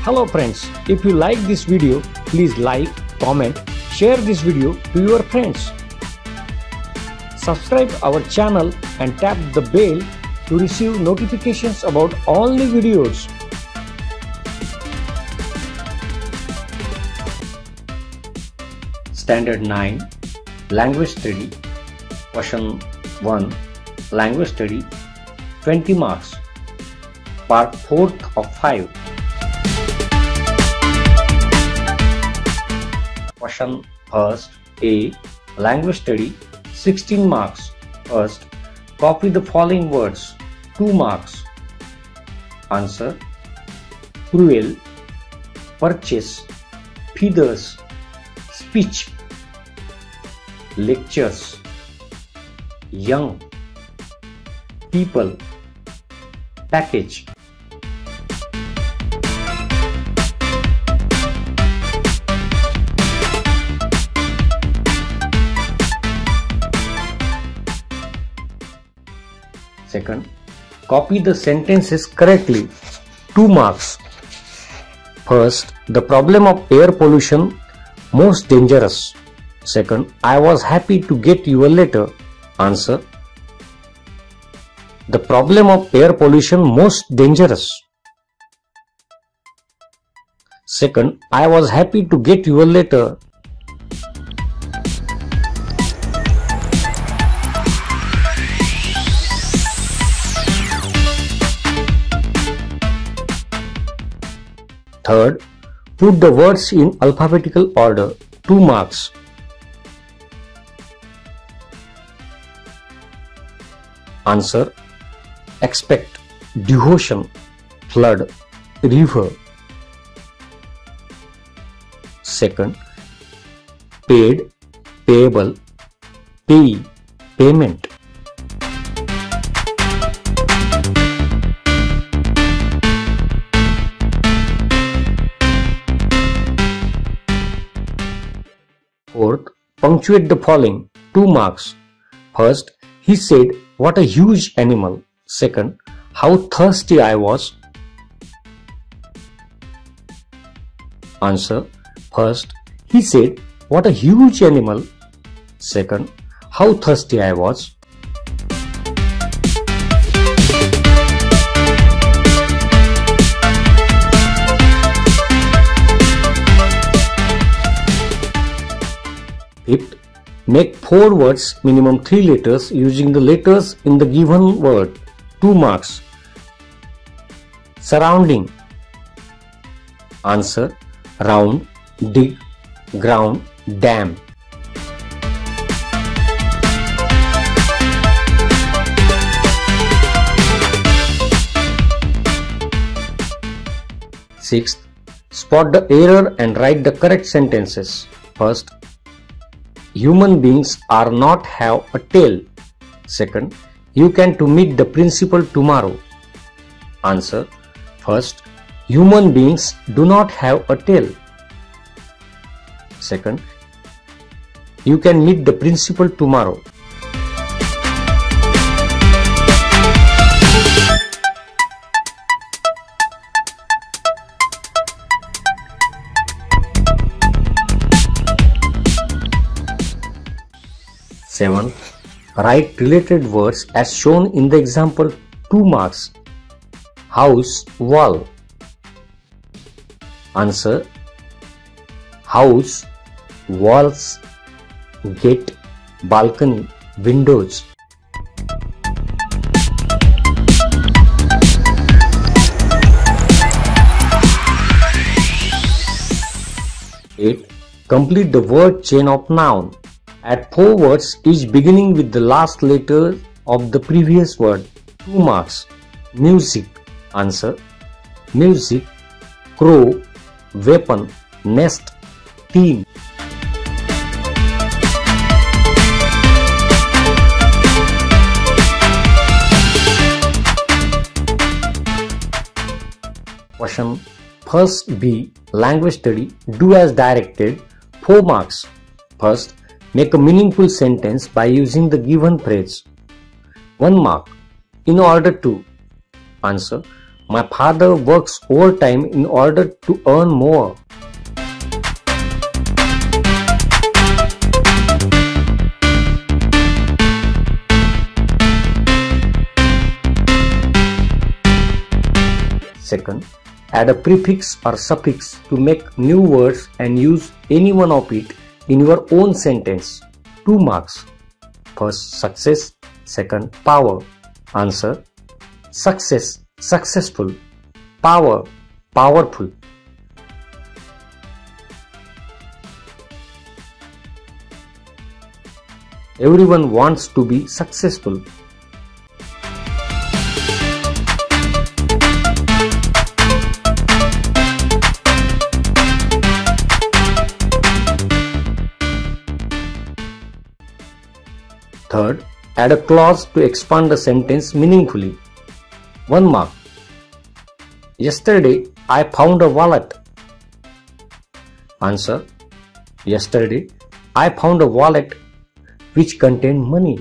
Hello friends, if you like this video, please like, comment, share this video to your friends. Subscribe our channel and tap the bell to receive notifications about all new videos. Standard 9 Language Study Question 1 Language Study 20 marks Part 4th of 5. Question first A. Language Study 16 marks. First, copy the following words. 2 marks. Answer: cruel, purchase, feathers, speech, lectures, young, people, package. Second, copy the sentences correctly. 2 marks. First, the problem of air pollution most dangerous. Second, I was happy to get your letter. Answer: the problem of air pollution most dangerous. Second, I was happy to get your letter. Third, put the words in alphabetical order. 2 marks. Answer: expect, devotion, flood, river. Second, paid, payable, pay, payment. Fourth, punctuate the following. 2 marks. First, he said, "What a huge animal." Second, how thirsty I was. Answer: first, he said, "What a huge animal." Second, how thirsty I was. Fifth, make 4 words minimum 3 letters using the letters in the given word. 2 marks. Surrounding. Answer: round, dig, ground, dam. Sixth, spot the error and write the correct sentences. First, human beings are not have a tail. Second, you can to meet the principal tomorrow. Answer: first, human beings do not have a tail. Second, you can meet the principal tomorrow. Seventh, write related words as shown in the example. 2 marks. House, wall. Answer: house, walls, gate, balcony, windows. Eight, complete the word chain of noun. Add 4 words each beginning with the last letter of the previous word. 2 marks. Music. Answer: music, crow, weapon, nest, team. Question first B. Language study. Do as directed. 4 marks. First, make a meaningful sentence by using the given phrase. 1 mark. In order to. Answer: My father works overtime in order to earn more. Second, add a prefix or suffix to make new words and use any one of it in your own sentence. 2 marks. First, success. Second, power. Answer: success, successful. Power, powerful. Everyone wants to be successful. Third, add a clause to expand the sentence meaningfully. 1 mark. Yesterday, I found a wallet. Answer: yesterday, I found a wallet which contained money.